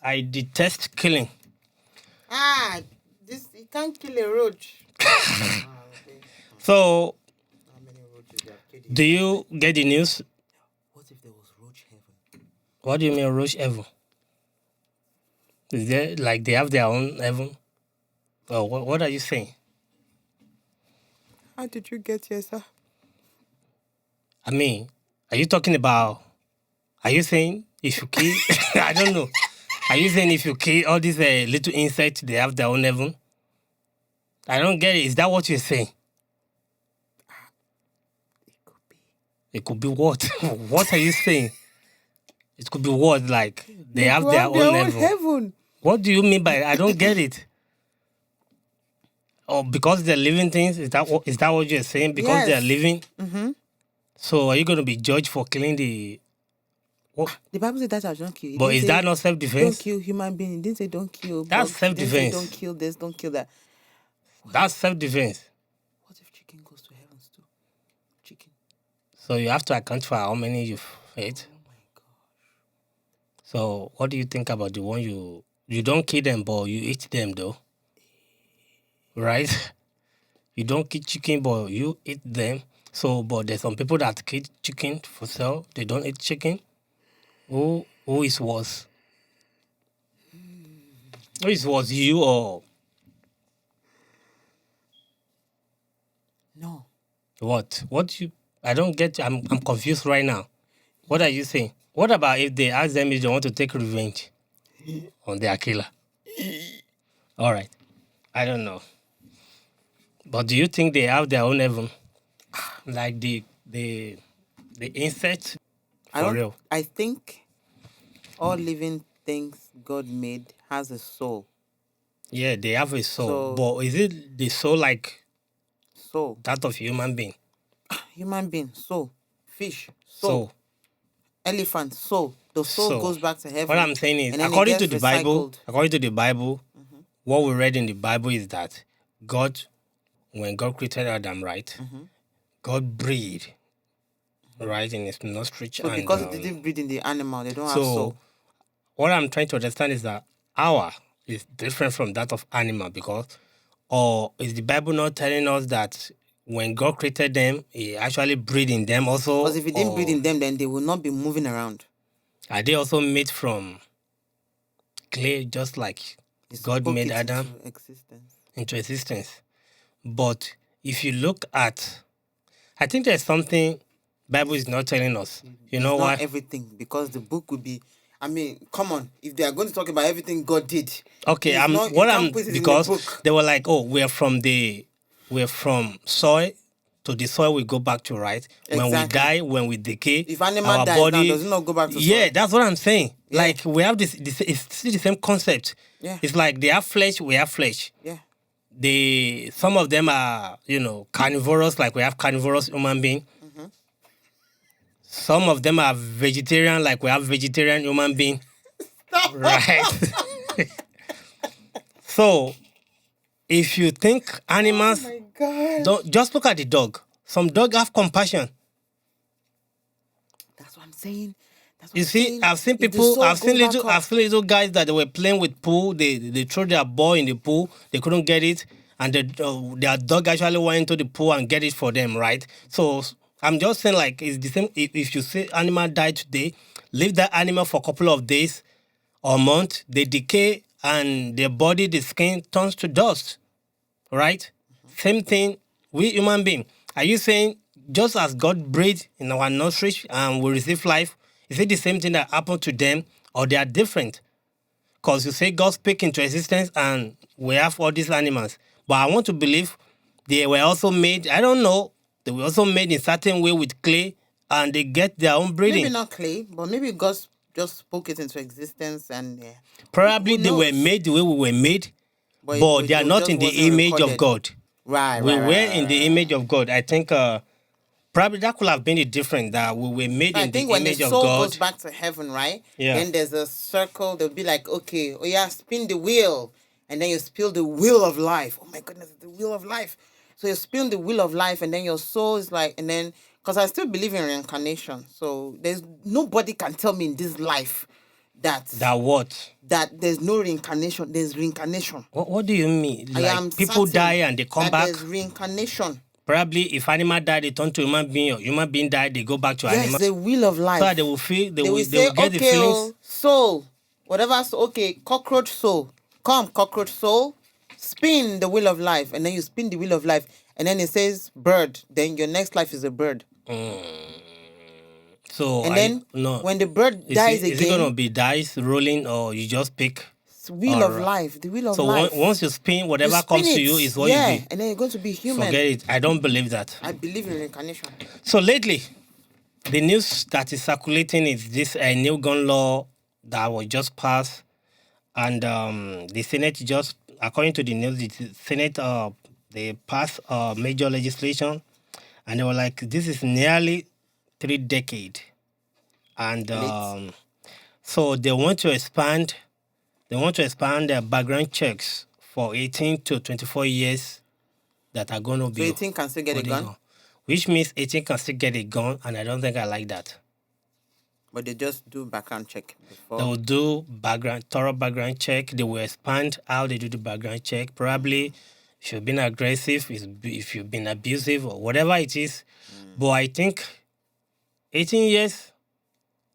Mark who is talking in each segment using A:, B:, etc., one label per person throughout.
A: I detest killing.
B: This you can't kill a roach. Okay.
A: So,
B: How many roaches they have killed?
A: do you get the news?
B: What if there was roach heaven?
A: What do you mean, roach heaven? Is there like they have their own heaven? Oh, what are you saying?
B: How did you get here, sir?
A: I mean, are you talking about? Are you saying if you kill? I don't know. Are you saying if you kill all these little insects, they have their own heaven? I don't get it. Is that what you're saying?
B: It could be.
A: It could be what? What are you saying? It could be what? Like they have
B: could
A: their own heaven.
B: heaven.
A: What do you mean by I don't get it? Oh, because they're living things? Is that what you're saying? Because they're
B: Yes.
A: living?
B: Mm-hmm.
A: So are you going to be judged for killing the... What?
B: The Bible says that I don't kill. It
A: But
B: didn't
A: is
B: say
A: that not
B: don't
A: self-defense?
B: kill human being. It didn't say don't kill.
A: That's
B: bugs. It didn't say
A: self-defense.
B: don't kill this, don't kill that.
A: That's self-defense.
B: What if chicken goes to heavens too? Chicken.
A: So you have to account for how many you've ate.
B: Oh my gosh.
A: So what do you think about the one you don't kill them, but you eat them though? Right? You don't kill chicken, but you eat them. So, but there's some people that kill chicken for sale. They don't eat chicken. Who is worse? Who is worse, you or
B: No.
A: what? What you? I don't get. I'm confused right now. What are you saying? What about if they ask them if they want to take revenge on their killer? All right. I don't know. But do you think they have their own heaven? Like the insect? For real.
B: I think all living things God made has a soul.
A: Yeah, they have a soul.
B: So-
A: But is it the soul like
B: Soul.
A: that of human being?
B: Human being, soul. Fish,
A: So
B: soul. Elephant, soul. The soul
A: So,
B: goes back to heaven.
A: what I'm saying is,
B: and then it
A: according to
B: gets
A: the Bible,
B: recycled.
A: what we read in the Bible is that when God created Adam, right? God breathed, right, in his nostril.
B: So
A: and,
B: because they didn't breed in the animal, they don't have
A: so
B: soul.
A: what I'm trying to understand is that our is different from that of animal or is the Bible not telling us that when God created them, He actually breathed in them also?
B: Because if he didn't breed
A: or
B: in them, then they will not be moving around.
A: Are they also made from clay, just like
B: He
A: God
B: spoke
A: made
B: it
A: Adam
B: into existence.
A: into existence? But if you look at, I think there's something Bible is not telling us. You know
B: It's
A: why?
B: not everything, because the book would be. I mean, come on. If they are going to talk about everything God did,
A: Okay,
B: it's not, you can't put it in the
A: because
B: book.
A: they were like, oh, we're from soil to the soil we go back to, right? When we
B: Exactly.
A: die, when we decay,
B: If animal
A: our
B: dies
A: body,
B: now, does it not go back to
A: yeah,
B: soil?
A: that's what I'm saying.
B: Yeah.
A: Like we have this it's still the same concept.
B: Yeah.
A: It's like they have flesh, we have flesh.
B: Yeah.
A: Some of them are, carnivorous, like we have carnivorous human being. Some of them are vegetarian, like we have vegetarian human being. Right? So, if you think animals,
B: Oh my God.
A: don't just look at the dog. Some dog have compassion.
B: That's what I'm saying. That's what
A: You
B: I'm
A: see,
B: saying.
A: I've seen
B: If the
A: people,
B: soul
A: I've seen
B: goes back up-
A: little guys that they were playing with pool. They threw their ball in the pool. They couldn't get it, and their dog actually went into the pool and get it for them. Right. So I'm just saying, like, it's the same. If you see animal die today, leave that animal for a couple of days or months, they decay and their body, the skin turns to dust. Right. Same thing. We human being. Are you saying just as God breathed in our nostrils and we receive life, is it the same thing that happened to them, or they are different? Because you say God speak into existence and we have all these animals. But I want to believe they were also made, I don't know, they were also made in certain way with clay and they get their own breathing.
B: Maybe not clay, but maybe God just spoke it into existence and.
A: Probably
B: who
A: they were
B: knows?
A: made the way we were made,
B: But
A: but they are
B: it
A: not
B: just
A: in the
B: wasn't
A: image of
B: recorded.
A: God.
B: Right.
A: We
B: right,
A: were
B: right,
A: in
B: right,
A: the
B: right.
A: image of God. I think probably that could have been the difference, that we were made
B: I
A: in the
B: think when the
A: image of
B: soul
A: God.
B: goes back to heaven, right?
A: Yeah.
B: Then there's a circle. They'll be like, okay, oh yeah, spin the wheel. And then you spill the wheel of life. Oh my goodness, the wheel of life. So you spin the wheel of life, and then your soul is like, and then, because I still believe in reincarnation. So there's nobody can tell me in this life that
A: That what?
B: that there's no reincarnation. There's reincarnation.
A: What do you mean?
B: I am
A: Like people
B: certain
A: die and they come
B: that
A: back?
B: there's reincarnation.
A: Probably if animal die, they turn to human being, or human being die, they go back to
B: Yes,
A: animal.
B: the will of life.
A: So that they will feel,
B: They will
A: they
B: say,
A: will get the
B: okay,
A: feelings.
B: soul, whatever. So, okay, cockroach soul, come, cockroach soul, spin the wheel of life, and then you spin the wheel of life, and then it says bird. Then your next life is a bird,
A: So
B: and then
A: no.
B: when the bird dies
A: Is it gonna
B: again,
A: be dice rolling, or you just pick?
B: it's wheel of
A: Alright.
B: life, the wheel of
A: So
B: life.
A: once you spin,
B: You
A: whatever
B: spin
A: comes to
B: it,
A: you is what
B: yeah,
A: you be.
B: and then you're going to be human.
A: Forget it. I don't believe that.
B: I believe in reincarnation.
A: So lately, the news that is circulating is this new gun law that was just passed, and the Senate just, according to the news, the Senate they passed major legislation, and they were like, this is nearly 3 decades, and so they want to expand. They want to expand their background checks for 18 to 24 years that are going to
B: So
A: be.
B: 18 can still get a
A: holding
B: gun,
A: on. Which means 18 can still get a gun, and I don't think I like that.
B: but they just do background check before.
A: They will do thorough background check. They will expand how they do the background check. Probably if you've been aggressive, if you've been abusive, or whatever it is. But I think 18 years,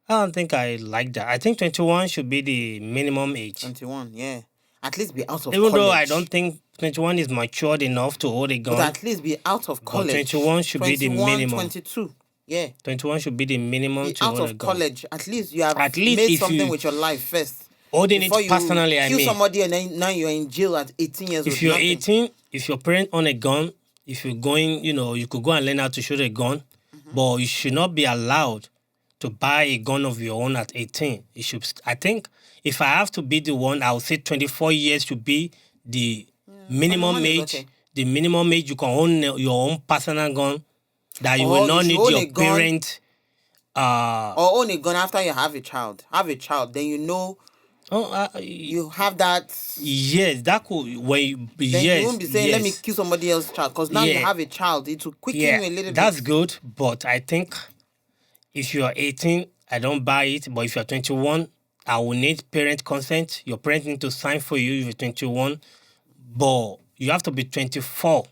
A: I don't think I like that. I think 21 should be the minimum age.
B: 21, yeah. At least be out of
A: Even
B: college.
A: though I don't think 21 is matured enough to hold a gun.
B: But at least be out of college.
A: 21 should be the
B: 21,
A: minimum.
B: 22, yeah.
A: 21 should be the minimum
B: Be
A: to
B: out
A: hold a
B: of
A: gun.
B: college. At least you have
A: At least
B: made
A: if
B: something
A: you-
B: with your life first.
A: Holding
B: Before
A: it
B: you
A: personally, I
B: kill
A: mean.
B: somebody and then now you're in jail at 18 years old.
A: If you're
B: nothing.
A: 18, if your parent own a gun, if you're going, you could go and learn how to shoot a gun, but you should not be allowed to buy a gun of your own at 18. It should. I think if I have to be the one, I would say 24 years should be the minimum
B: 21 is
A: age.
B: okay.
A: The minimum age you can own your own personal gun, that you
B: Or
A: will
B: you
A: not
B: should
A: need
B: own
A: your
B: a gun.
A: parent.
B: Or own a gun after you have a child. Have a child. Then you know you have that.
A: Yes, that could when you,
B: Then
A: yes,
B: you won't be saying,
A: yes.
B: let me kill somebody else's child. Because now you
A: Yeah.
B: have a child. It will quicken
A: Yeah,
B: you a little
A: that's
B: bit.
A: good, but I think if you are 18, I don't buy it. But if you're 21, I will need parent consent. Your parents need to sign for you if you're 21. But you have to be 24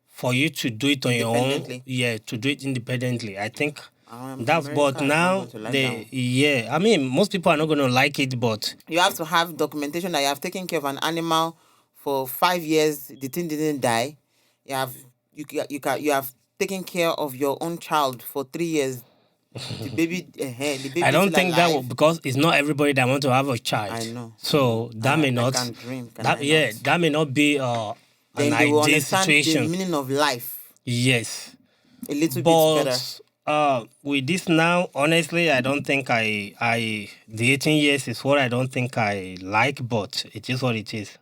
A: for you to do it on your own.
B: Independently.
A: Yeah, to do it independently. I think that's,
B: America
A: but
B: is not
A: now,
B: going to like that one.
A: yeah, I mean, most people are not going to like it, but
B: You have to have documentation that you have taken care of an animal for 5 years. The thing didn't die. You have taken care of your own child for 3 years. The baby, the baby.
A: I don't
B: still
A: think that will,
B: alive.
A: because it's not everybody that want to have a child.
B: I know.
A: So that may
B: I
A: not.
B: can dream. Can
A: that
B: I
A: yeah,
B: not?
A: that may not be
B: Then
A: an
B: they will
A: ideal
B: understand
A: situation.
B: the meaning of life
A: Yes,
B: a little bit better.
A: but with this now, honestly, I don't think the 18 years is what I don't think I like, but it is what it is.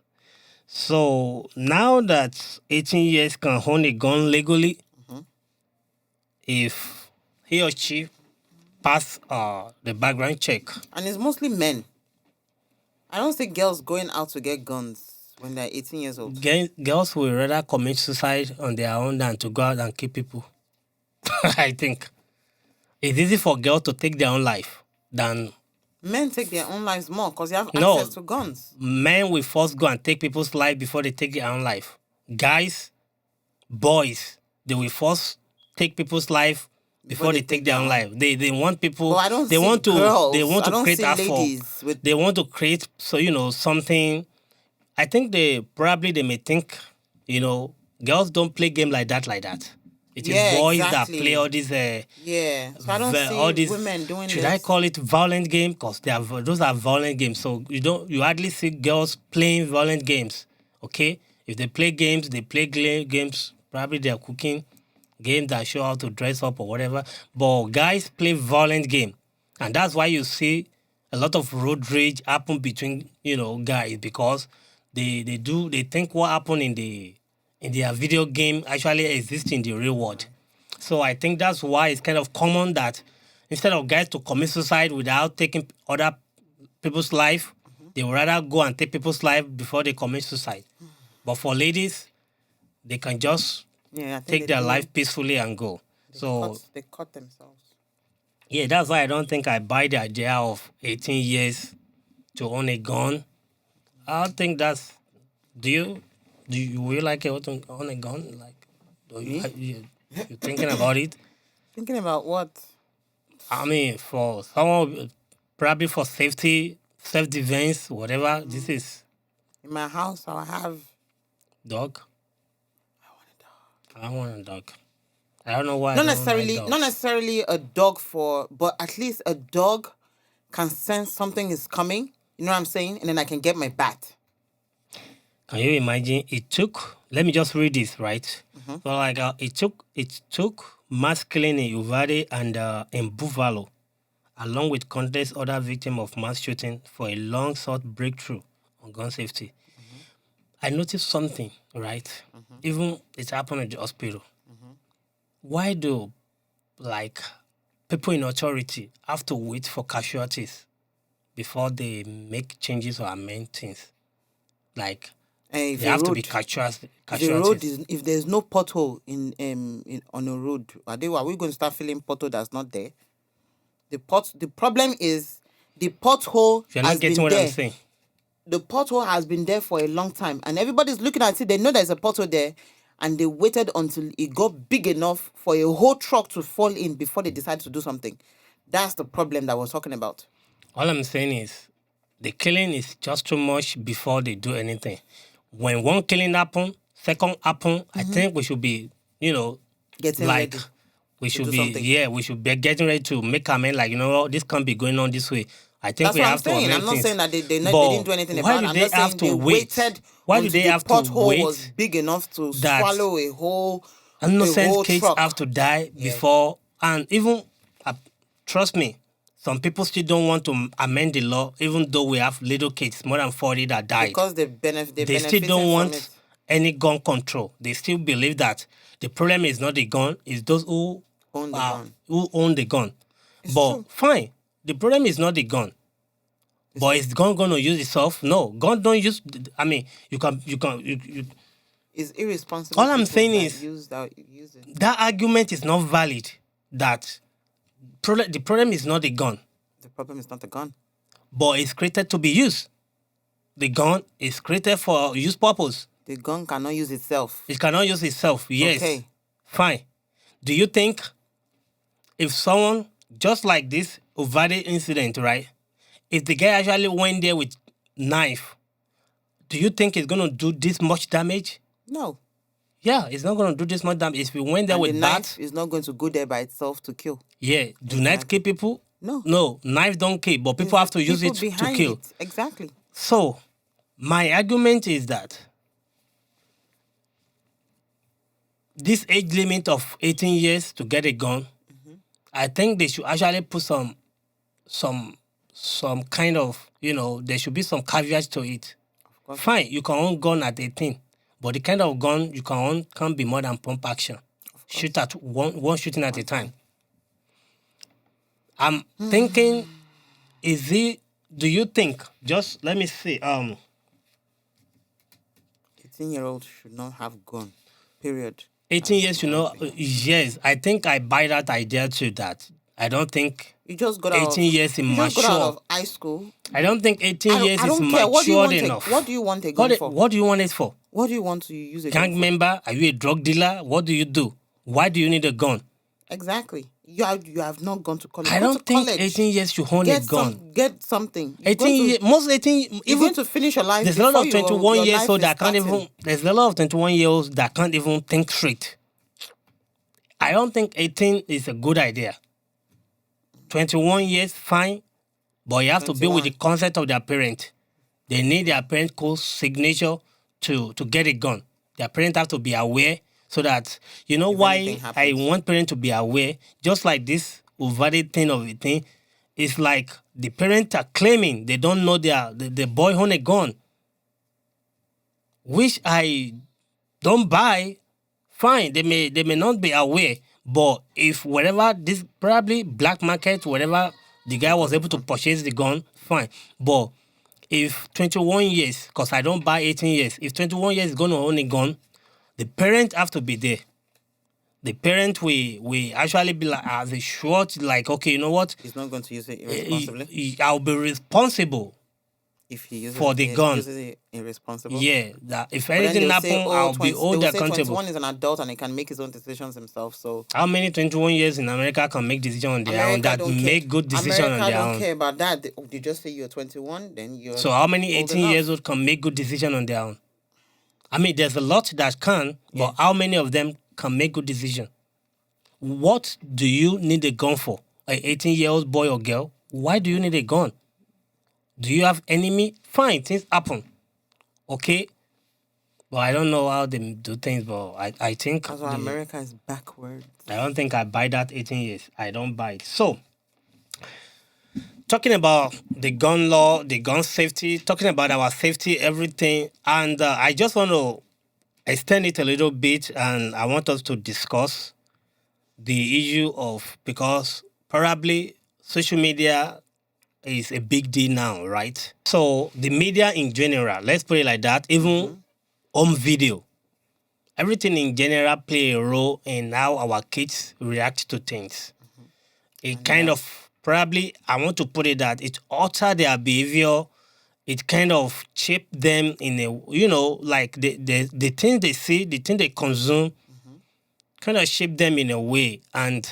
A: So now that 18 years can own a gun legally, if he or she pass the background check,
B: And it's mostly men. I don't see girls going out to get guns when they're 18 years old.
A: girls will rather commit suicide on their own than to go out and kill people. I think it's easy for girls to take their own life than
B: Men take their own lives more because they have
A: No.
B: access to guns.
A: men will first go and take people's life before they take their own life. Guys, boys, they will first take people's life before they take their own life. They want people.
B: But I don't
A: they
B: see
A: want to.
B: girls.
A: They want
B: I
A: to
B: don't
A: create
B: see
A: effort.
B: ladies with-
A: They want to create something. I think they may think girls don't play game like that. It is
B: Yeah,
A: boys
B: exactly.
A: that play all these.
B: Yeah. So I don't
A: all
B: see
A: these,
B: women doing
A: should
B: this.
A: I call it violent game? Because those are violent games. So you hardly see girls playing violent games. Okay, if they play games, they play games. Probably they are cooking games that show how to dress up or whatever. But guys play violent game, and that's why you see a lot of road rage happen between guys, because they think what happened in their video game actually exists in the real world. So I think that's why it's kind of common that instead of guys to commit suicide without taking other people's life, they would rather go and take people's life before they commit suicide. But for ladies, they can just
B: Yeah, I think
A: take
B: they
A: their
B: do.
A: life peacefully and go. So
B: They cut themselves.
A: Yeah, that's why I don't think I buy the idea of 18 years to own a gun. I don't think that's. Do you? Will you like it to own a gun? Like, do
B: Me?
A: you thinking about it?
B: Thinking about what?
A: I mean, for someone, probably for safety, self defense, whatever. This is
B: In my house, I'll have.
A: dog.
B: I want a dog.
A: I want a dog. I don't know why
B: Not
A: I don't like
B: necessarily,
A: dogs.
B: not necessarily a dog for, but at least a dog can sense something is coming. You know what I'm saying? And then I can get my bat.
A: Can you imagine? It took. Let me just read this, right? So like, it took mass killing in Uvalde and in Buffalo, along with countless other victims of mass shooting, for a long sought breakthrough on gun safety. I noticed something, right? Even it happened at the hospital. Why do like people in authority have to wait for casualties before they make changes or amend things? Like
B: And if
A: they
B: a
A: have to be
B: road,
A: casualties.
B: if the road is, if there's no pothole in on a road, are we going to start filling pothole that's not there? The problem is the pothole
A: You're not
B: has
A: getting
B: been
A: what I'm
B: there.
A: saying.
B: The pothole has been there for a long time, and everybody's looking at it. They know there's a pothole there, and they waited until it got big enough for a whole truck to fall in before they decided to do something. That's the problem that we're talking about.
A: All I'm saying is the killing is just too much before they do anything. When one killing happen, second happen, I think we should be,
B: Getting
A: like
B: ready.
A: we should
B: do
A: be
B: something.
A: we should be getting ready to make amend, like, this can't be going on this way. I think
B: That's
A: we
B: what I'm
A: have to
B: saying.
A: amend
B: I'm not
A: things.
B: saying that they
A: But
B: didn't do anything
A: why
B: about it.
A: do
B: I'm
A: they
B: just
A: have
B: saying
A: to
B: they
A: wait?
B: waited
A: Why do
B: until
A: they
B: the
A: have to
B: pothole was
A: wait
B: big enough to
A: that
B: swallow a
A: innocent
B: whole
A: kids have
B: truck.
A: to die
B: Yeah.
A: before? And even trust me, some people still don't want to amend the law, even though we have little kids, more than 40 that died.
B: Because they
A: They still
B: benefiting
A: don't
B: from
A: want
B: it.
A: any gun control. They still believe that the problem is not the gun, it's those who
B: Own the gun.
A: who own the gun.
B: It's
A: But
B: true.
A: fine, the problem is not the gun. But is gun going to use itself? No, gun don't use. I mean, you can.
B: It's irresponsible.
A: All I'm
B: people
A: saying
B: that
A: is
B: use it.
A: that argument is not valid. That the problem is not the gun,
B: The problem is not the gun.
A: but it's created to be used. The gun is created for use purpose.
B: The gun cannot use itself.
A: It cannot use itself. Yes.
B: Okay.
A: Fine. Do you think if someone, just like this Uvalde incident, right? If the guy actually went there with knife, do you think it's gonna do this much damage?
B: No.
A: Yeah, it's not gonna do this much damage. If we went there
B: And
A: with
B: the
A: bat,
B: knife is not going to go there by itself to kill.
A: yeah, do knives kill people?
B: No.
A: No, knife don't kill, but people have to use
B: People
A: it to
B: behind
A: kill.
B: it. Exactly.
A: So, my argument is that this age limit of 18 years to get a gun, I think they should actually put some kind of, there should be some caveats to it.
B: course.
A: Fine, you can own gun at 18, but the kind of gun you can own can't be more than pump action. Shoot at one shooting at a time. I'm thinking, do you think, just let me see,
B: 18-year-old should not have gun. Period.
A: 18 years, yes, I think I buy that idea too, that I don't think
B: You just got out
A: 18 years is
B: you just got out
A: mature.
B: of high school.
A: I don't think 18 years
B: I
A: is
B: don't care. What do you
A: matured
B: want
A: enough.
B: what do you want a gun for?
A: What do you want it for?
B: What do you want to use a gun
A: Gang
B: for?
A: member? Are you a drug dealer? What do you do? Why do you need a gun?
B: Exactly. You have not gone to college.
A: I
B: Go
A: don't
B: to
A: think
B: college.
A: 18 years should own a gun.
B: Get something. You're
A: 18 years, most 18,
B: You're
A: even
B: going to finish your life.
A: there's a lot of
B: before
A: 21
B: your
A: years
B: life
A: old
B: is
A: that can't
B: starting.
A: even, there's a lot of 21 year olds that can't even think straight. I don't think 18 is a good idea. 21 years, fine, but you have to be with the
B: 21.
A: consent of their parent. They need their parent signature to get a gun. Their parents have to be aware, so that, why
B: anything
A: I
B: happens.
A: want parents to be aware, just like this Uvalde thing of a thing. It's like the parents are claiming they don't know the boy own a gun, which I don't buy. Fine, they may not be aware, but if whatever this probably black market, whatever the guy was able to purchase the gun, fine. But if 21 years, because I don't buy 18 years, if 21 years is going to own a gun, the parents have to be there. The parent we actually be like as a short, like, okay, you know what?
B: He's not going to use it irresponsibly.
A: I'll be responsible
B: If he
A: for the gun.
B: uses it irresponsible.
A: Yeah, that if
B: But then
A: anything
B: they'll
A: happen,
B: say, oh,
A: I'll be
B: 20, they
A: hold
B: will say
A: accountable.
B: 21 is an adult and he can make his own decisions himself. So
A: How many 21 years in America can make decisions on their own, that make good decisions on
B: America
A: their
B: don't
A: own?
B: care about that. They just say you're 21, then you're
A: So how many
B: old
A: 18
B: enough.
A: years old can make good decisions on their own? I mean, there's a lot that can,
B: Yeah.
A: but how many of them can make good decisions? What do you need a gun for? An 18-year-old boy or girl? Why do you need a gun? Do you have enemy? Fine, things happen. Okay? But I don't know how they do things, but I think...
B: That's why America is backwards.
A: I don't think I buy that 18 years. I don't buy it. So, talking about the gun law, the gun safety, talking about our safety, everything, and I just want to extend it a little bit, and I want us to discuss the issue of, because probably social media is a big deal now, right? So the media in general, let's put it like that, even home video, everything in general play a role in how our kids react to things. It kind of, probably, I want to put it that it alter their behavior. It kind of shape them in a, like the things they see, the things they consume, kind of shape them in a way. And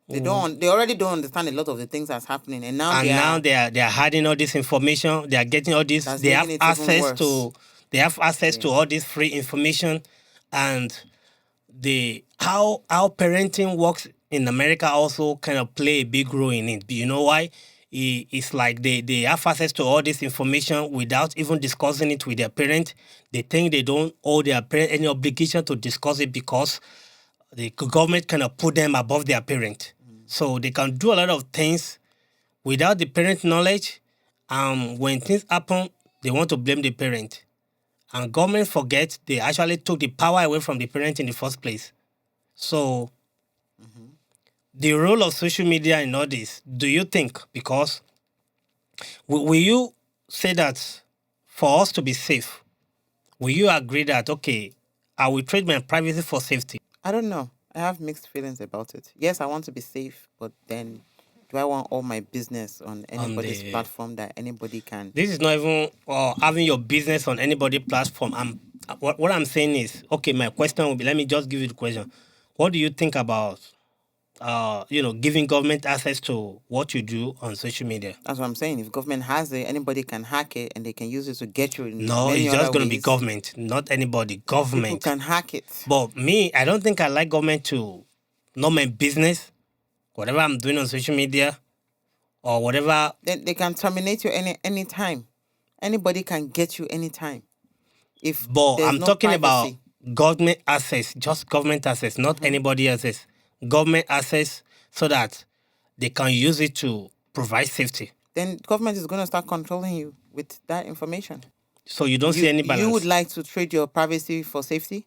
B: They already don't understand a lot of the things that's happening, and now
A: they are hiding all this information. They are getting all this. They have access to. They have access to all this free information, and how parenting works in America also kind of play a big role in it. You know why? It's like they have access to all this information without even discussing it with their parent. They think they don't owe their parent any obligation to discuss it because the government kind of put them above their parent. So they can do a lot of things without the parent knowledge. When things happen, they want to blame the parent. And government forget they actually took the power away from the parent in the first place. So the role of social media in all this, do you think, because will you say that for us to be safe, will you agree that, okay, I will trade my privacy for safety?
B: I don't know. I have mixed feelings about it. Yes, I want to be safe, but then do I want all my business on anybody's platform that anybody can?
A: This is not even having your business on anybody's platform. What I'm saying is, okay, my question will be, let me just give you the question. What do you think about, giving government access to what you do on social media?
B: That's what I'm saying. If government has it, anybody can hack it and they can use it to get you in
A: No,
B: many
A: it's just
B: other
A: going to be
B: ways.
A: government, not anybody. Government.
B: People can hack it.
A: But me, I don't think I like government to know my business, whatever I'm doing on social media, or whatever.
B: Then they can terminate you any time. Anybody can get you anytime.
A: But
B: there's
A: I'm
B: no
A: talking
B: privacy.
A: about government access, just government access, not anybody else's. Government access so that they can use it to provide safety.
B: Then government is going to start controlling you with that information.
A: So you don't see any balance.
B: You would like to trade your privacy for safety?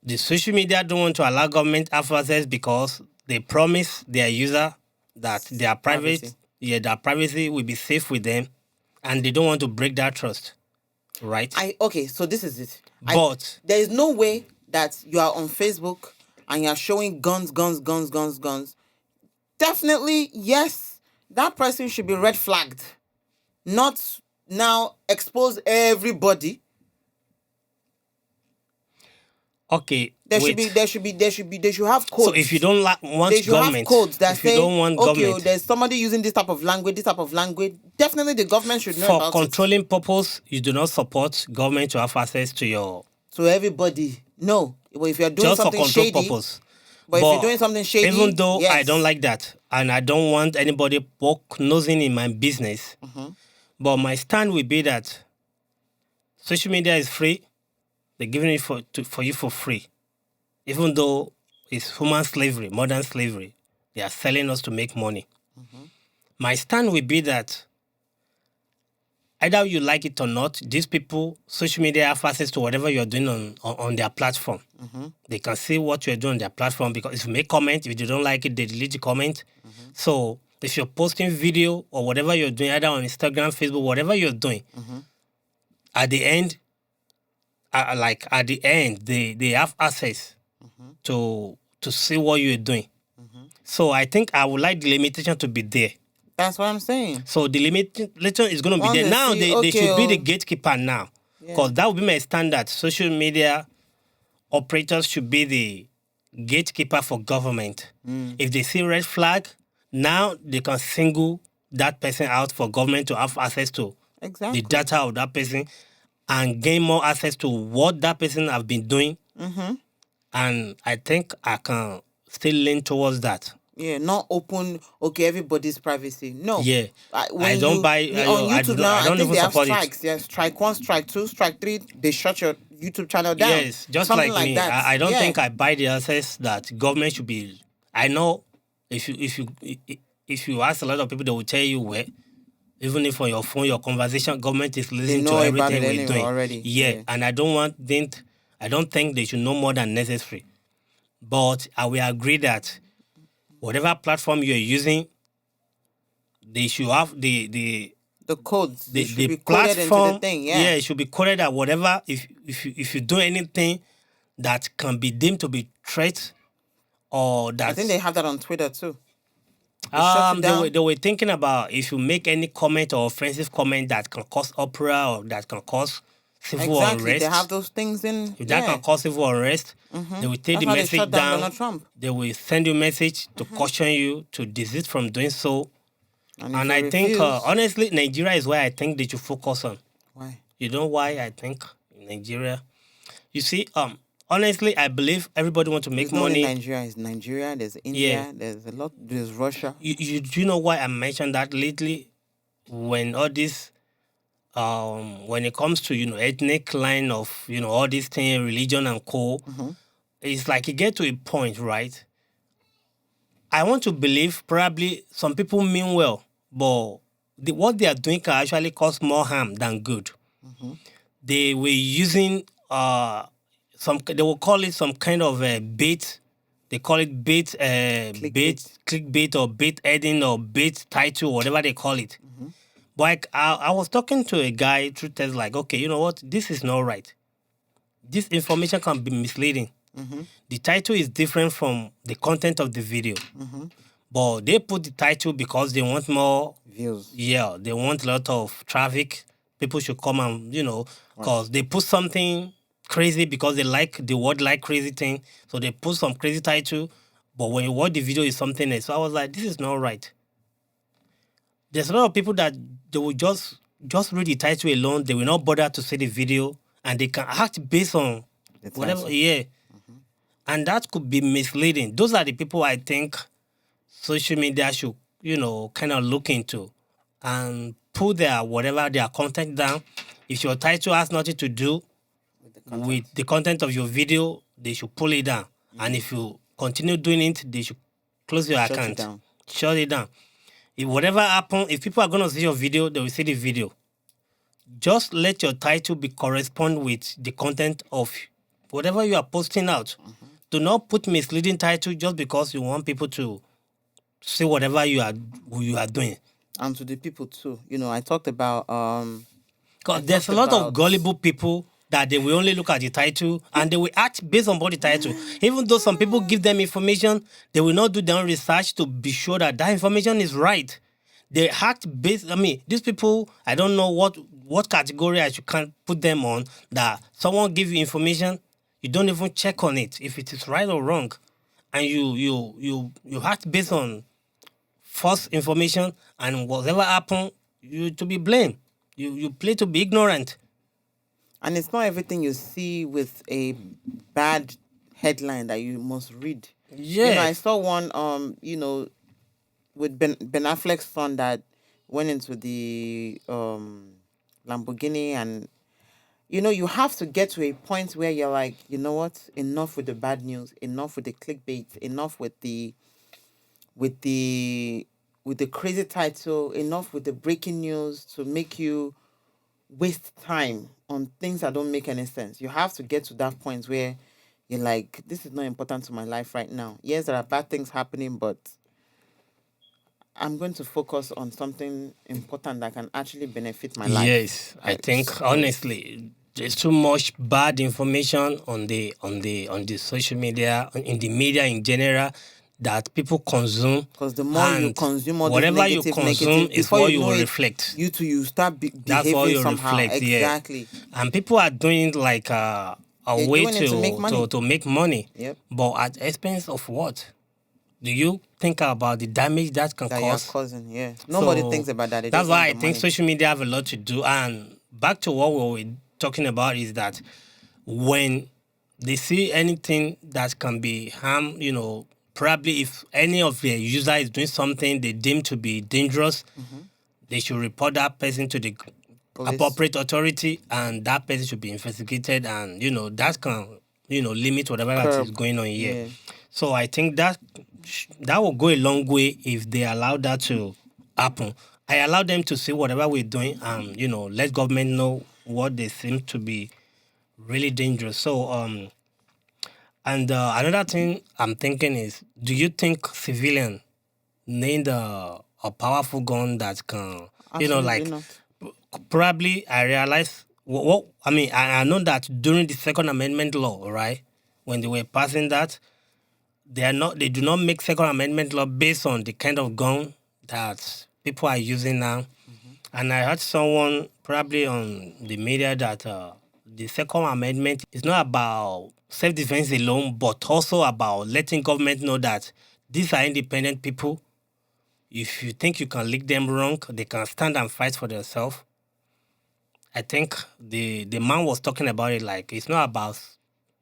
A: The social media don't want to allow government access because they promise their user that their their privacy will be safe with them, and they don't want to break that trust. Right?
B: Okay, so this is it.
A: But
B: there is no way that you are on Facebook and you are showing guns. Definitely, yes, that person should be red flagged. Not now expose everybody.
A: Okay.
B: They should have codes.
A: So if you don't want
B: they should
A: government,
B: have codes that say,
A: you don't want government,
B: there's somebody using this type of language, definitely the government should know about it.
A: For controlling purpose, you do not support government to have access to
B: everybody. No. But if you're doing
A: just
B: something
A: for control
B: shady,
A: purpose.
B: But if you're doing something shady,
A: even though
B: yes.
A: I don't like that, and I don't want anybody poke nosing in my business, but my stand will be that social media is free. They're giving it for you for free. Even though it's human slavery, modern slavery, they are selling us to make money. My stand will be that either you like it or not, these people, social media have access to whatever you're doing on their platform. They can see what you're doing on their platform, because if you make comment, if you don't like it, they delete the comment. So if you're posting video or whatever you're doing, either on Instagram, Facebook, whatever you're doing, at the end, they have access to to see what you're doing.
B: Mm-hmm.
A: So I think I would like the limitation to be there.
B: That's what I'm saying.
A: So the limitation is going to be
B: Once
A: there.
B: they
A: Now
B: see,
A: they
B: okay,
A: should be the
B: oh,
A: gatekeeper now.
B: yeah.
A: Because that would be my standard. Social media operators should be the gatekeeper for government. If they see red flag, now they can single that person out for government to have access to
B: Exactly.
A: the data of that person and gain more access to what that person have been doing.
B: Mm-hmm.
A: And I think I can still lean towards that.
B: Yeah, not open. Okay, everybody's privacy. No.
A: Yeah.
B: When
A: I don't buy.
B: on
A: I
B: YouTube
A: do,
B: now.
A: I don't
B: think
A: even
B: they have
A: support it.
B: strikes. Yeah, strike 1, strike 2, strike 3. They shut your YouTube channel down.
A: Yes, just
B: Something
A: like me.
B: that.
A: I don't
B: Yeah.
A: think I buy the access that government should be. I know if you ask a lot of people, they will tell you where. Even if on your phone, your conversation, government is listening
B: know
A: to
B: about
A: everything
B: it
A: we're
B: anyway
A: doing
B: already.
A: Yeah,
B: Yeah.
A: and I don't think they should know more than necessary. But I will agree that whatever platform you're using, they should have the
B: codes. They should
A: the
B: be coded into
A: platform.
B: the thing. Yeah.
A: It should be coded at whatever. If you do anything that can be deemed to be threat or that
B: I think they have that on Twitter too. shut it down.
A: they were thinking about if you make any comment or offensive comment that can cause uproar or that can cause civil
B: Exactly.
A: unrest.
B: They have those things in.
A: If that can cause civil unrest, they will take
B: That's
A: the
B: how they
A: message
B: shut down
A: down.
B: Donald Trump.
A: They will send you a message to caution you to desist from doing so.
B: And
A: And I think, honestly, Nigeria is where I think they should focus on.
B: why?
A: You know why I think in Nigeria? You see, honestly, I believe everybody wants to make
B: It's not only
A: money.
B: Nigeria. It's Nigeria. There's India.
A: Yeah.
B: There's a lot. There's Russia.
A: Do you know why I mentioned that lately? When all this, when it comes to ethnic line of all these things, religion and co, it's like you get to a point, right? I want to believe probably some people mean well, but what they are doing can actually cause more harm than good. They were using they will call it some kind of bait. They call it bait, clickbait or bait heading or bait title, whatever they call it. But I was talking to a guy through text like, okay, you know what? This is not right. This information can be misleading. The title is different from the content of the video. But they put the title because they want more
B: Views.
A: Yeah, they want a lot of traffic. People should come and, because they put something crazy because they like the word like crazy thing. So they put some crazy title. But when you watch the video, it's something else. So I was like, this is not right. There's a lot of people that they will just read the title alone. They will not bother to see the video. And they can act based on
B: The
A: whatever.
B: title.
A: Yeah. And that could be misleading. Those are the people I think social media should, kind of look into and put their content down. If your title has nothing to do with the content of your video, they should pull it down. And if you continue doing it, they should close your
B: Shut it
A: account.
B: down.
A: Shut it down. If whatever happens, if people are going to see your video, they will see the video. Just let your title be correspond with the content of whatever you are posting out. Do not put misleading title just because you want people to see whatever you are doing.
B: And to the people too. I talked about
A: Because there's a lot of gullible people that they will only look at the title and they will act based on the title. Even though some people give them information, they will not do their own research to be sure that information is right. They act based. These people, I don't know what category I should put them on. That someone give you information, you don't even check on it if it is right or wrong, and you act based on false information, and whatever happen, you to be blamed. You play to be ignorant.
B: And it's not everything you see with a bad headline that you must read.
A: Yeah.
B: I saw one with Ben Affleck's son that went into the Lamborghini, and you have to get to a point where you're like, you know what? Enough with the bad news, enough with the clickbait, enough with the crazy title, enough with the breaking news to make you waste time on things that don't make any sense. You have to get to that point where you're like, this is not important to my life right now. Yes, there are bad things happening, but I'm going to focus on something important that can actually benefit my life.
A: Yes, I think honestly, there's too much bad information on the social media, in the media in general, that people consume.
B: Because the more you
A: And
B: consume all this
A: whatever you
B: negative,
A: consume is
B: before
A: what
B: you
A: you
B: know
A: will
B: it,
A: reflect.
B: you start
A: That's what
B: behaving
A: you
B: somehow.
A: reflect. Yeah.
B: Exactly.
A: And people are doing it like a
B: They're
A: way
B: doing it to make money.
A: to make money.
B: Yep.
A: But at expense of what? Do you think about the damage that can
B: That you're
A: cause?
B: causing. Yeah. Nobody
A: So
B: thinks about that. They
A: that's
B: just
A: why
B: want
A: I
B: the
A: think
B: money.
A: social media have a lot to do. And back to what we were talking about is that when they see anything that can be harm, probably if any of their user is doing something they deem to be dangerous, they should report that person to the
B: Police.
A: appropriate authority, and that person should be investigated, and that can limit whatever that is
B: Curb.
A: going on here.
B: Yeah.
A: So I think that will go a long way if they allow that to happen. I allow them to see whatever we're doing, and let government know what they seem to be really dangerous. So and another thing I'm thinking is, do you think civilian need a powerful gun that can,
B: Absolutely not.
A: probably I realized what I mean. I know that during the Second Amendment law, right, when they were passing that, they do not make Second Amendment law based on the kind of gun that people are using now. And I heard someone probably on the media that the Second Amendment is not about self-defense alone, but also about letting government know that these are independent people. If you think you can lead them wrong, they can stand and fight for themselves. I think the man was talking about it like it's not about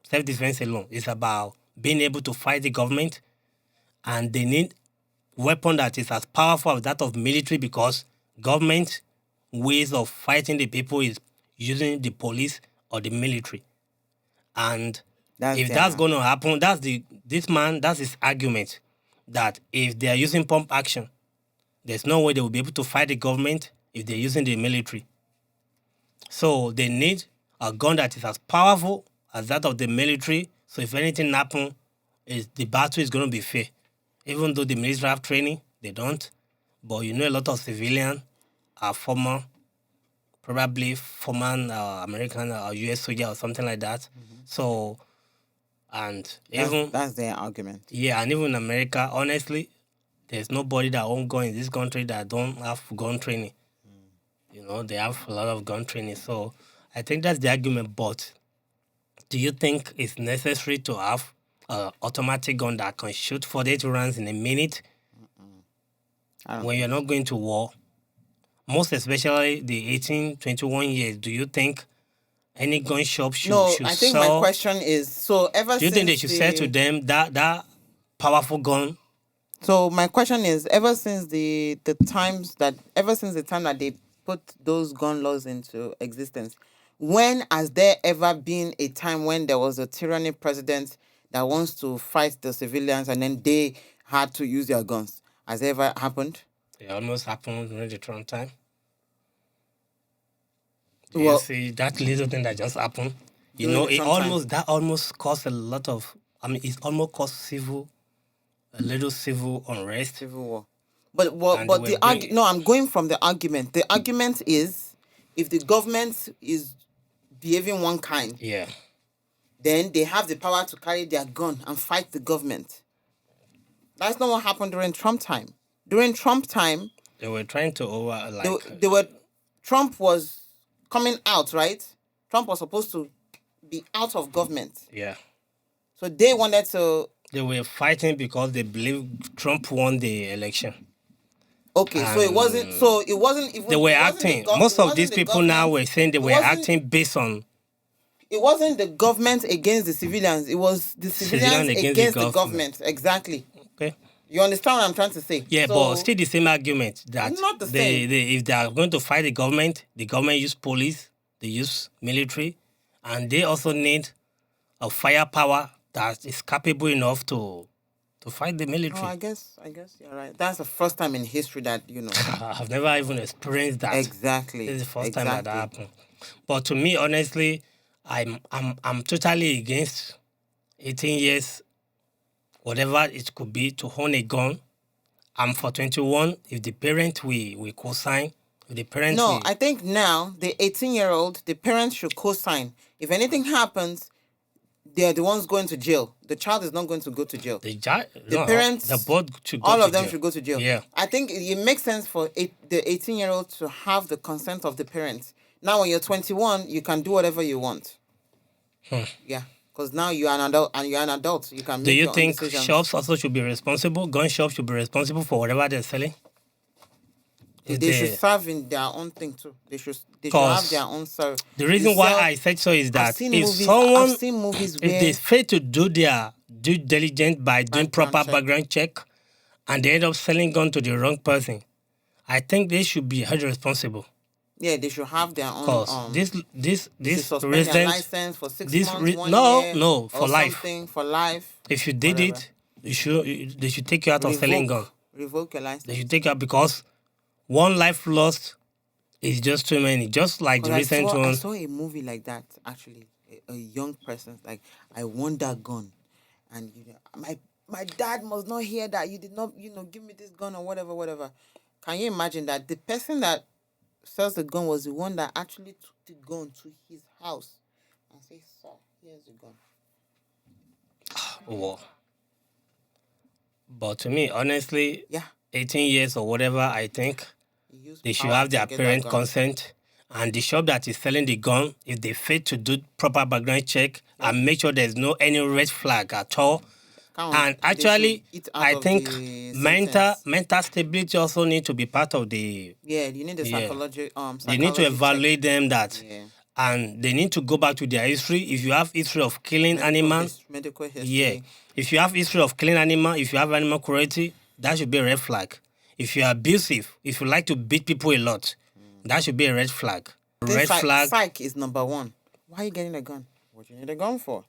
A: self-defense alone. It's about being able to fight the government, and they need weapon that is as powerful as that of military, because government ways of fighting the people is using the police or the military. And if that's going to happen, that's his argument, that if they are using pump action, there's no way they will be able to fight the government if they're using the military. So they need a gun that is as powerful as that of the military. So if anything happens, the battle is going to be fair. Even though the military have training, they don't. But a lot of civilians are probably former American or US soldier or something like that. So, and
B: that's their argument.
A: Yeah, and even in America, honestly, there's nobody that won't go in this country that don't have gun training. They have a lot of gun training. So I think that's the argument. But do you think it's necessary to have an automatic gun that can shoot 48 rounds in a minute when you're not going to war? Most especially the 18, 21 years. Do you think any gun shop should
B: I think
A: sell?
B: My question is, so ever
A: Do you
B: since
A: think they should sell to them that powerful gun?
B: So my question is, ever since the time that they put those gun laws into existence, when has there ever been a time when there was a tyranny president that wants to fight the civilians and then they had to use their guns? Has it ever happened?
A: It almost happened during the Trump time.
B: Well,
A: you see that little thing that just happened? It almost caused a lot of. It almost caused a little civil unrest.
B: Civil war. But I'm going from the argument. The argument is, if the government is behaving one kind,
A: yeah,
B: then they have the power to carry their gun and fight the government. That's not what happened during Trump time. During Trump time,
A: they were trying to
B: Trump was coming out, right? Trump was supposed to be out of government.
A: Yeah.
B: So they wanted to.
A: They were fighting because they believed Trump won the election.
B: Okay, so it wasn't even.
A: They were acting. Most of these people now were saying they were acting based on.
B: It wasn't the government against the civilians. It was the civilians against the government. Exactly.
A: Okay.
B: You understand what I'm trying to say?
A: Yeah, but still the same argument that
B: not the same.
A: If they are going to fight the government use police, they use military, and they also need a firepower that is capable enough to fight the military.
B: Oh, I guess you're right. That's the first time in history that
A: I've never even experienced that.
B: Exactly.
A: This is the first time that happened. But to me, honestly, I'm totally against 18 years, whatever it could be, to own a gun. I'm for 21. If the parent we co-sign, The parents.
B: No, I think now the 18-year-old, the parents should co-sign. If anything happens, they are the ones going to jail. The child is not going to go to jail.
A: the
B: parents,
A: the both should go
B: All
A: to
B: of them
A: jail.
B: should go to jail.
A: Yeah.
B: I think it makes sense for the 18-year-old to have the consent of the parents. Now, when you're 21, you can do whatever you want. Yeah, because now you are an adult, and you're an adult. You can make
A: Do you
B: your own
A: think
B: decisions.
A: shops also should be responsible? Gun shops should be responsible for whatever they're selling?
B: They should serve in their own thing too. They should have
A: 'Cause
B: their own serve.
A: The reason why I said so is that if someone,
B: I've seen movies
A: if
B: where
A: they fail to do their due diligence by doing proper
B: check.
A: background check, and they end up selling gun to the wrong person, I think they should be held responsible.
B: they should have their own.
A: Because
B: They
A: this
B: should suspend their
A: resident,
B: license for 6
A: this
B: months, 1
A: no,
B: year,
A: no, for
B: or
A: life.
B: something, for life.
A: If you did
B: whatever.
A: it, they should take you out of selling gun.
B: Revoke your license.
A: They should take you out because one life lost is just too many. Just like the
B: 'Cause
A: recent
B: I
A: one.
B: saw a movie like that actually. A young person like, I want that gun, and my dad must not hear that you did not give me this gun or whatever. Can you imagine that the person that sells the gun was the one that actually took the gun to his house and said, "Sir, here's the gun."
A: Wow. But to me, honestly,
B: Yeah,
A: 18 years or whatever, I think
B: he used
A: they should
B: power
A: have
B: to
A: their
B: get that
A: parent
B: gun.
A: consent. And the shop that is selling the gun, if they fail to do proper background check and make sure there's no any red flag at all. And
B: They
A: actually,
B: should eat out
A: I
B: of
A: think
B: the
A: mental
B: sentence.
A: stability also need to be part of the.
B: Yeah, you need the
A: Yeah.
B: psychology.
A: They need to
B: Psychology
A: evaluate them that,
B: Yeah.
A: and they need to go back to their history. If you have history of killing animals,
B: Medical history.
A: yeah. If you have history of killing animal, if you have animal cruelty, that should be a red flag. If you are abusive, if you like to beat people a lot, that should be a red flag. Red flag.
B: Psych is number one. Why are you getting a gun? What do you need a gun for?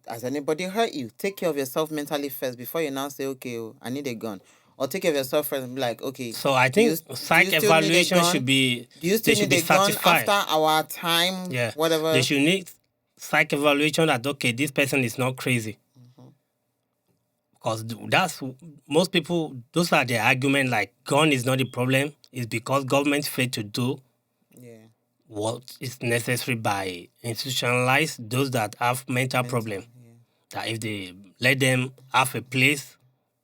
B: Has anybody hurt you? Take care of yourself mentally first before you now say, okay, I need a gun. Or take care of yourself first and be like, okay.
A: So I think psych evaluation should be.
B: Do you
A: they
B: still
A: should
B: need
A: be
B: a gun
A: certified.
B: after our time?
A: Yeah.
B: Whatever.
A: They should need psych evaluation that okay, this person is not crazy. Because that's most people. Those are their argument. Like gun is not the problem. It's because government failed to do
B: Yeah.
A: what is necessary by institutionalize those that have mental problem. That if they let them have a place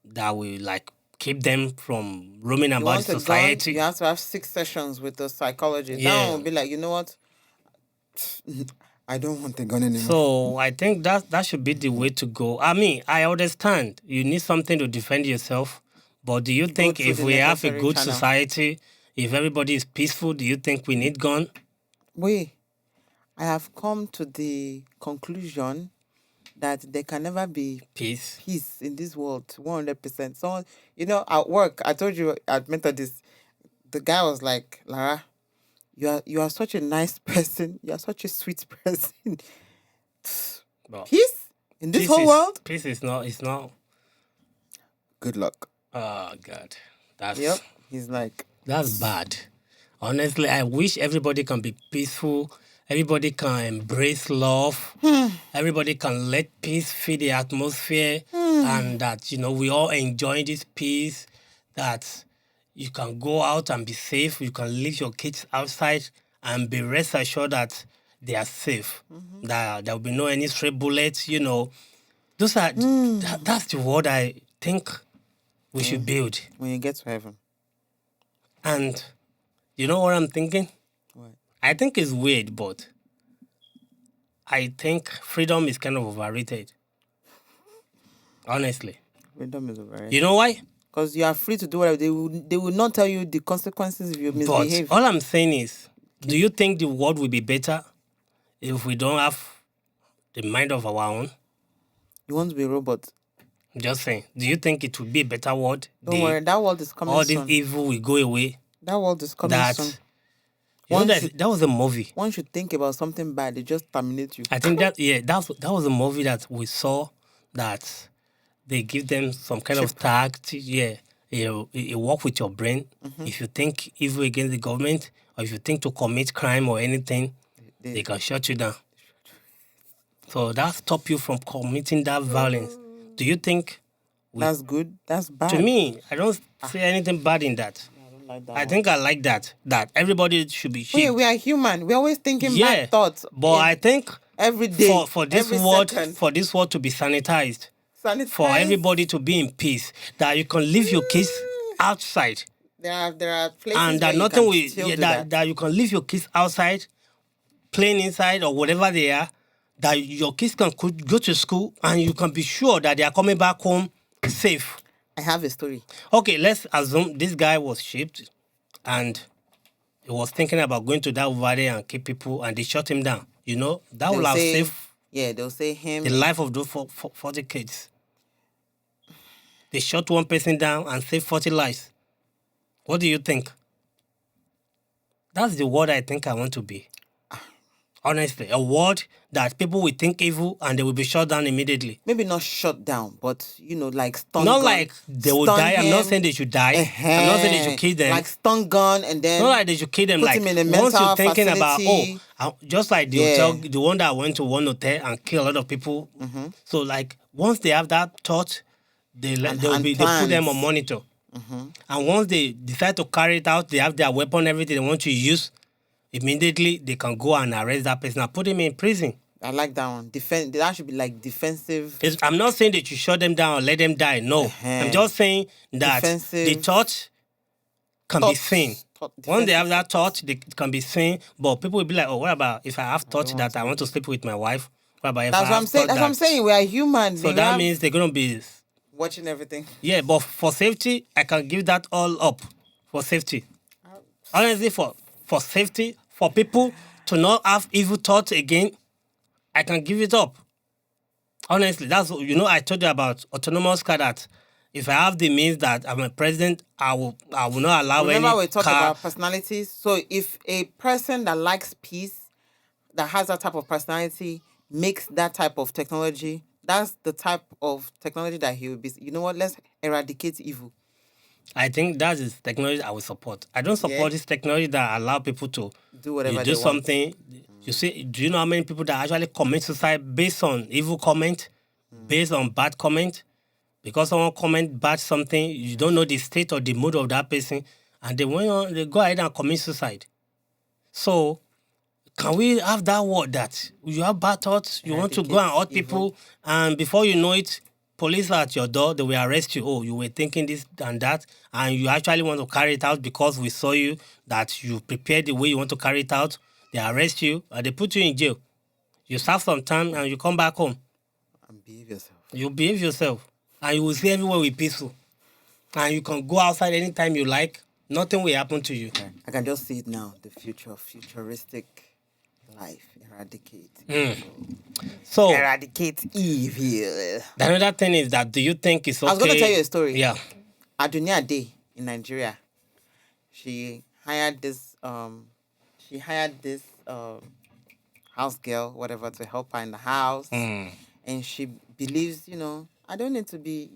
A: that will like keep them from roaming
B: You
A: about
B: want a gun,
A: society.
B: you have to have 6 sessions with the psychologist. That
A: Yeah.
B: one will be like, you know what? I don't want a gun anymore.
A: So I think that should be the way to go. I mean, I understand you need something to defend yourself, but do you think
B: through
A: if
B: the
A: we have a
B: necessary
A: good
B: channel.
A: society, if everybody is peaceful, do you think we need gun?
B: I have come to the conclusion that there can never be
A: Peace.
B: peace in this world, 100%. So, at work, I told you, I'd mentioned this. The guy was like, Lara, you are such a nice person. You are such a sweet person.
A: But
B: Peace in this
A: peace
B: whole
A: is-
B: world?
A: Peace is not. It's not.
B: Good luck.
A: Oh God, that's
B: Yep. He's like,
A: that's bad. Honestly, I wish everybody can be peaceful. Everybody can embrace love. Everybody can let peace fill the atmosphere, and that we all enjoy this peace. That you can go out and be safe. You can leave your kids outside and be rest assured that they are safe. That there will be no any stray bullets. Those are that's the word I think we should build.
B: when you get to heaven.
A: And you know what I'm thinking?
B: What?
A: I think it's weird, but I think freedom is kind of overrated. Honestly.
B: Freedom is over.
A: You know why?
B: Because you are free to do whatever. They will not tell you the consequences if you misbehave.
A: But all I'm saying is, do you think the world will be better if we don't have the mind of our own?
B: You want to be a robot.
A: I'm just saying. Do you think it will be a better world?
B: Don't worry, that world is coming
A: All
B: soon.
A: this evil will go away.
B: That world is coming
A: That
B: soon.
A: you know
B: Once
A: that was a movie.
B: Once you think about something bad, they just terminate you.
A: I think that was a movie that we saw that they give them some kind of tag. You work with your brain. If you think evil against the government, or if you think to commit crime or anything, they can shut you down. So that stop you from committing that violence. Do you think?
B: That's good. That's bad.
A: To me, I don't see anything bad in that.
B: don't like that
A: I
B: one.
A: think I like that. That everybody should be
B: Oh, yeah,
A: shaped.
B: we are human. We're always thinking
A: Yeah,
B: bad thoughts.
A: but I think
B: every day,
A: for this
B: every
A: world
B: second.
A: for this world to be sanitized,
B: Sanitize.
A: for everybody to be in peace, that you can leave your kids outside,
B: There are places
A: and
B: where
A: that
B: you
A: nothing
B: can
A: will
B: still
A: yeah,
B: do
A: that,
B: that.
A: that you can leave your kids outside, playing inside or whatever they are, that your kids can go to school and you can be sure that they are coming back home safe.
B: I have a story.
A: Okay, let's assume this guy was shipped and he was thinking about going to that valley and kill people and they shot him down. You know, that
B: They'll
A: would have
B: say,
A: saved
B: they'll say him.
A: the life of those 40 kids. They shot one person down and saved 40 lives. What do you think? That's the world I think I want to be. Honestly, a world that people will think evil and they will be shot down immediately.
B: Maybe not shut down, but like stun
A: Not
B: gun.
A: like they will
B: Stun
A: die. I'm not
B: him.
A: saying they should die. I'm not saying they should kill them.
B: Like stun gun and then
A: Not like they should kill them.
B: put
A: Like
B: him in a
A: once
B: mental
A: you're thinking about,
B: facility.
A: just like the
B: Yeah.
A: hotel, the one that went to one hotel and killed a lot of people. So like once they have that thought, they
B: And
A: they put them on
B: plans.
A: monitor. And once they decide to carry it out, they have their weapon, everything they want to use. Immediately they can go and arrest that person and put him in prison.
B: I like that one. That should be like defensive.
A: I'm not saying that you shut them down or let them die. No, I'm just saying that
B: Defensive.
A: the thought can be
B: Thoughts.
A: seen. Once they have that thought, it can be seen. But people will be like, oh, what about if I have thought that I want to sleep with my wife? What about if
B: That's
A: I
B: what
A: have
B: I'm saying.
A: thought
B: That's what I'm
A: that-
B: saying. We are human.
A: So that means they're going to be...
B: watching everything.
A: Yeah, but for safety, I can give that all up. For safety. Honestly, for safety, for people to not have evil thoughts again, I can give it up. Honestly, that's, I told you about autonomous car that if I have the means that I'm a president, I will not allow
B: Remember
A: any
B: we talked
A: car.
B: about personalities. So if a person that likes peace, that has that type of personality, makes that type of technology, that's the type of technology that he will be. You know what? Let's eradicate evil.
A: I think that is technology I will support. I don't support
B: Yeah.
A: this technology that allow people to
B: Do whatever
A: you
B: they
A: do
B: want.
A: something. You see, do you know how many people that actually commit suicide based on evil comment, based on bad comment? Because someone comment bad something, you don't know the state or the mood of that person, and they go ahead and commit suicide. So, can we have that word that you have bad thoughts, you want to go and hurt people, and before you know it, police are at your door, they will arrest you. Oh, you were thinking this and that, and you actually want to carry it out because we saw you, that you prepared the way you want to carry it out. They arrest you, and they put you in jail. You serve some time, and you come back home.
B: And behave yourself.
A: You behave yourself, and you will see everywhere will be peaceful. And you can go outside anytime you like. Nothing will happen to you.
B: I can just see it now. The futuristic life. Eradicate.
A: So,
B: Eradicate evil.
A: another thing is that, do you think it's okay?
B: I was going to tell you a story.
A: Yeah.
B: Adunia Day in Nigeria. She hired this house girl, whatever, to help her in the house. And she believes, I don't need to be,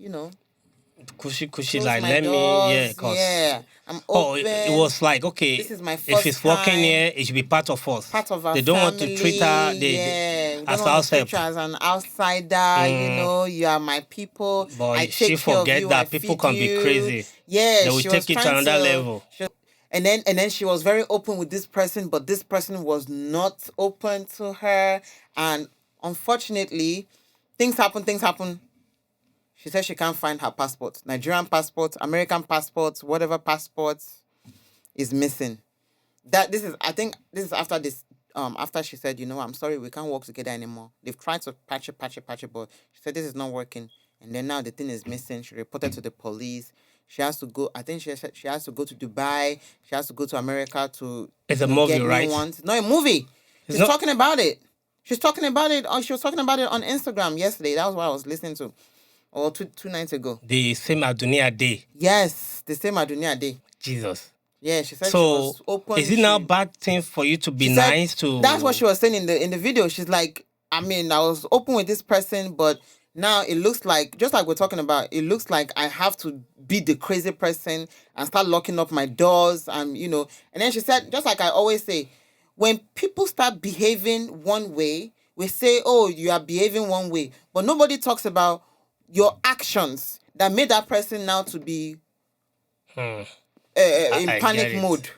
A: Cushy,
B: close
A: like,
B: my
A: let
B: doors.
A: me, yeah, cause
B: I'm
A: oh,
B: open.
A: it was like, okay,
B: This is my
A: if
B: first
A: it's working
B: time.
A: here, it should be part of us.
B: Part of our
A: They don't want to treat her
B: family, we
A: as
B: don't want to treat
A: ourselves.
B: you as an outsider. You are my people.
A: But
B: I
A: she
B: take care of
A: forget
B: you,
A: that
B: I
A: people
B: feed
A: can be
B: you.
A: crazy.
B: Yeah,
A: They will
B: she was
A: take it to
B: trying
A: another level.
B: And then she was very open with this person, but this person was not open to her. And unfortunately, things happen. She said she can't find her passport. Nigerian passport, American passport, whatever passport is missing. I think this is after this, after she said, I'm sorry, we can't work together anymore. They've tried to patch it, but she said this is not working. And then now the thing is missing. She reported to the police. She has to go, I think she has to go to Dubai. She has to go to America to
A: It's a movie,
B: get new
A: right?
B: ones. No, a movie. She's talking about it. She's talking about it. She was talking about it on Instagram yesterday. That was what I was listening to. Or two nights ago.
A: The same Adunia Day.
B: Yes, the same Adunia Day.
A: Jesus.
B: Yeah, she said she
A: So,
B: was open.
A: is it now a bad thing for you to be
B: She said-
A: nice to...
B: That's what she was saying in the video. She's like, I was open with this person, but now it looks like, just like we're talking about, it looks like I have to be the crazy person and start locking up my doors and, And then she said, just like I always say, when people start behaving one way, we say, oh, you are behaving one way. But nobody talks about your actions that made that person now to be in
A: I
B: panic
A: get it.
B: mode.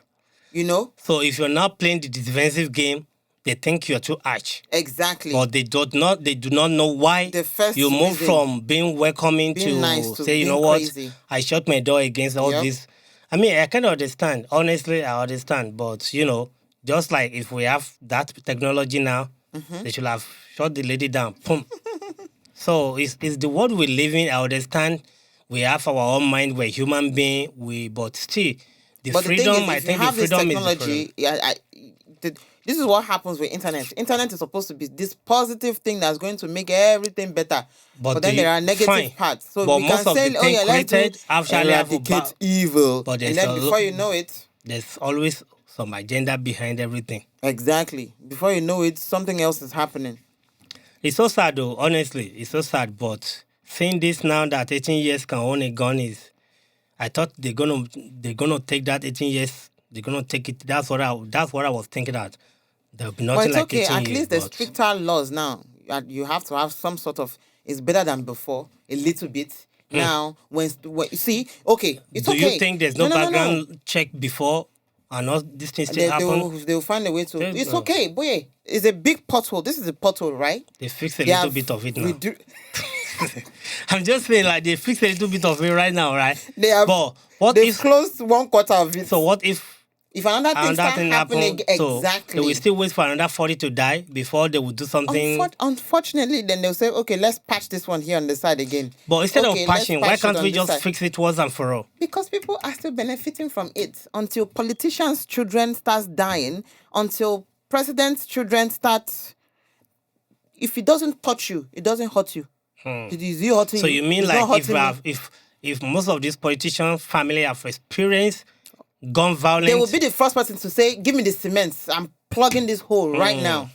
B: You know
A: So if you're not playing the defensive game, they think you're too arch.
B: exactly.
A: But they do not know why
B: The first
A: you move
B: reason,
A: from being welcoming
B: being
A: to
B: nice to
A: say, you
B: being
A: know what,
B: crazy.
A: I shut my door against all
B: Yep.
A: this. I mean, I kind of understand. Honestly, I understand. But just like if we have that technology now,
B: Mm-hmm.
A: they should have shut the lady down. Boom. So it's the world we live in. I understand. We have our own mind. We're human being. But still, the
B: But the thing
A: freedom.
B: is,
A: I
B: if you
A: think the
B: have this
A: freedom is the freedom.
B: technology, this is what happens with internet. Internet is supposed to be this positive thing that's going to make everything better. But then
A: do
B: there are negative
A: fine.
B: parts. So
A: But
B: we
A: most
B: can
A: of the
B: say, oh
A: thing
B: yeah, let's do
A: created actually have a
B: eradicate evil.
A: but
B: And
A: there's
B: then before you know it,
A: there's always some agenda behind everything.
B: exactly. Before you know it, something else is happening.
A: It's so sad though, honestly. It's so sad. But seeing this now that 18 years can own a gun is, I thought they're gonna take that 18 years. They're gonna take it. That's what I was thinking that there'll be
B: But
A: nothing
B: it's
A: like
B: okay.
A: 18
B: At
A: years.
B: least there's
A: But
B: stricter laws now. You have to have some sort of. It's better than before, a little bit. Now, when you see, okay, it's
A: do
B: okay.
A: you think there's no
B: No.
A: background check before and all these things still happen?
B: They'll find a way to.
A: They-
B: It's
A: uh,
B: okay, boy. It's a big pothole. This is a pothole, right?
A: They fix a
B: They
A: little
B: have
A: bit of it now.
B: I'm
A: I'm just saying, like, they fix a little bit of it right now, right?
B: They have.
A: But what
B: They've
A: if?
B: closed 1/4 of it.
A: So what if
B: if another thing
A: another
B: start
A: thing
B: happening,
A: happen? So
B: exactly.
A: they will still wait for another 40 to die before they will do something.
B: Unfortunately, then they'll say, okay, let's patch this one here on the side again.
A: But instead
B: Okay,
A: of
B: let's
A: patching, why
B: patch it
A: can't
B: on
A: we
B: this
A: just
B: side.
A: fix it once and for all?
B: Because people are still benefiting from it until politicians' children starts dying, until presidents' children start. If it doesn't touch you, it doesn't hurt you. Is it hurting
A: So
B: you?
A: you mean
B: It's not
A: like
B: hurting me.
A: if most of these politicians' family have experienced gun violence,
B: They will be the first person to say, "Give me the cement. I'm plugging this hole right now."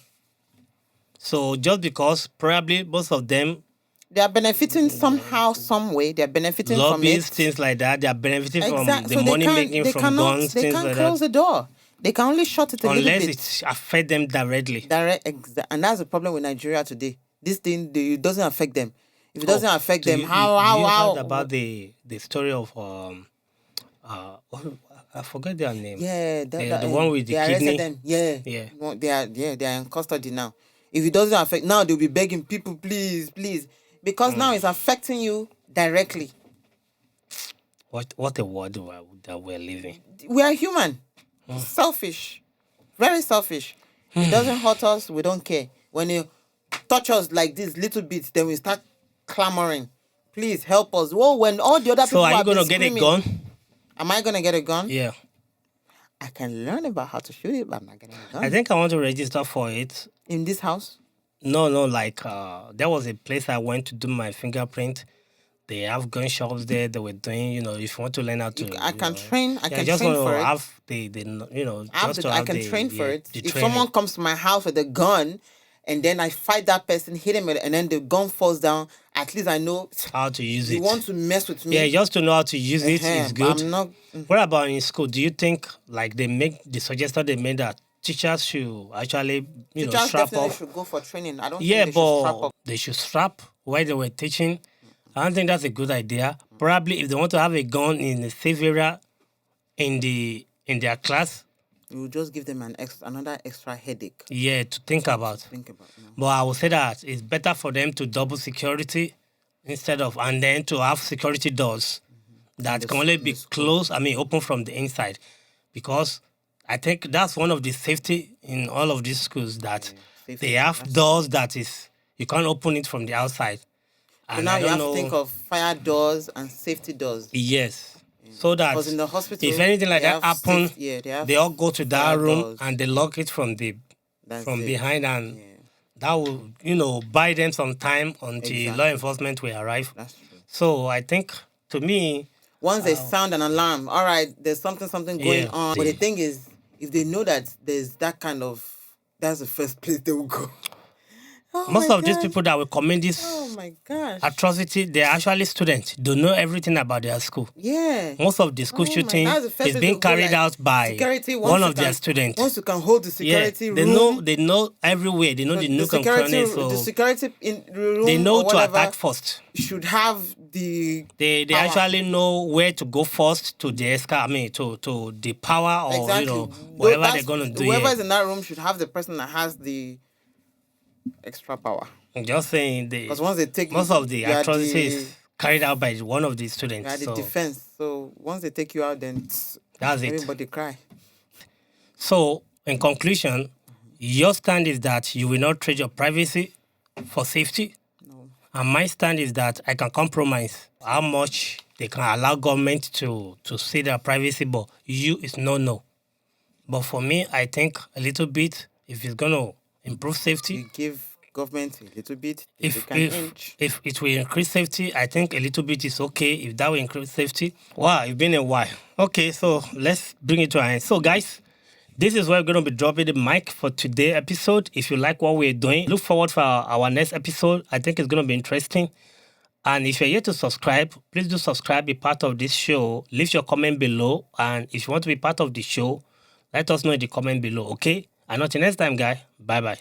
A: so just because probably most of them
B: They are benefiting somehow, some way. They are benefiting from
A: lobbies,
B: it.
A: things like that, they are benefiting from the
B: So
A: money making
B: they
A: from
B: cannot,
A: guns,
B: they
A: things
B: can't
A: like
B: close
A: that.
B: the door. They can only shut it a little
A: Unless
B: bit.
A: it affect them directly.
B: And that's the problem with Nigeria today. This thing it doesn't affect them. If it doesn't affect
A: Do
B: them,
A: you-
B: how
A: you
B: how
A: heard about the story of I forget their name.
B: yeah
A: the one with the
B: they arrested
A: kidney.
B: them. Yeah,
A: Yeah.
B: No, they are in custody now. If it doesn't affect now, they'll be begging people, please, because now it's affecting you directly.
A: What a world that we're living.
B: We are human, selfish, very selfish. It doesn't hurt us, we don't care. When you touch us like this little bit, then we start clamoring. Please help us. Well, when all the other
A: So
B: people
A: are you
B: have been
A: gonna get a
B: screaming,
A: gun?
B: am I gonna get a gun?
A: Yeah.
B: I can learn about how to shoot it, but I'm not getting a gun.
A: I think I want to register for it.
B: In this house,
A: No, like there was a place I went to do my fingerprint. They have gun shops there. They were doing, if you want to learn how to.
B: I can train. I
A: Yeah,
B: can
A: just
B: train
A: want
B: for
A: to
B: it.
A: have just to
B: I
A: have
B: can
A: the,
B: train for
A: yeah,
B: it.
A: the
B: If
A: training.
B: someone comes to my house with a gun, and then I fight that person, hit him, and then the gun falls down, at least I know
A: How to use
B: you
A: it.
B: want to mess with me.
A: Yeah, just to know how to use it
B: Eh-heh,
A: is
B: but
A: good.
B: I'm not.
A: What about in school? Do you think like they make the suggestion they made that teachers should actually
B: Teachers
A: strap
B: definitely
A: up?
B: should go for training. I don't
A: Yeah,
B: think they should strap
A: but
B: up.
A: they should strap while they were teaching. I don't think that's a good idea. Probably if they want to have a gun in a safe area in their class,
B: You will just give them another extra headache.
A: yeah, to think about.
B: Think about.
A: But I would say that it's better for them to double security and then to have security doors that can only be closed, open from the inside. Because I think that's one of the safety in all of these schools that
B: safety,
A: they have doors that is, you can't open it from the outside.
B: So
A: And
B: now
A: I
B: you
A: don't
B: have
A: know.
B: to think of fire doors and safety doors.
A: Yes. So that
B: Because in the hospital,
A: if anything like
B: they
A: that
B: have
A: happen,
B: they have
A: they all go to that
B: fire
A: room
B: doors.
A: and they lock it from
B: That's it.
A: behind, and that will buy them some time until law enforcement will arrive.
B: That's true.
A: So I think to me,
B: Once they sound an alarm, all right, there's something going
A: Yeah.
B: on. But the thing is, if they know that there's that kind of, that's the first place they will go. Oh
A: Most
B: my
A: of these
B: gosh.
A: people that will commit this
B: Oh my gosh.
A: atrocity, they're actually students. They know everything about their school.
B: Yeah.
A: Most of the school
B: Oh my,
A: shooting
B: that's the first
A: is
B: way
A: being
B: to go,
A: carried
B: like,
A: out by
B: security.
A: one of their students.
B: Once you can hold the security room,
A: they know everywhere. They know the nook and crannies. So
B: the security in room
A: they know
B: or
A: to
B: whatever
A: attack first.
B: should have the
A: They
B: power.
A: actually know where to go first to the to the power, or
B: Exactly.
A: whatever they're gonna do.
B: Whoever
A: Here.
B: is in that room should have the person that has the extra power.
A: I'm just saying
B: Because once they take
A: most
B: you,
A: of the
B: you are
A: atrocities carried out by one of the
B: you
A: students.
B: are the
A: So
B: defense. So once they take you out, then
A: that's it.
B: everybody cry.
A: So in conclusion, your stand is that you will not trade your privacy for safety.
B: No.
A: And my stand is that I can compromise how much they can allow government to see their privacy, but you is no. But for me, I think a little bit, if it's going to improve safety,
B: You give government a little bit, they
A: if
B: can inch.
A: it will increase safety, I think a little bit is okay. If that will increase safety, wow, it's been a while. Okay, so let's bring it to an end. So guys, this is where we're going to be dropping the mic for today's episode. If you like what we're doing, look forward for our next episode. I think it's going to be interesting. And if you're yet to subscribe, please do subscribe, be part of this show. Leave your comment below. And if you want to be part of the show, let us know in the comment below, okay? And until next time, guys, bye-bye.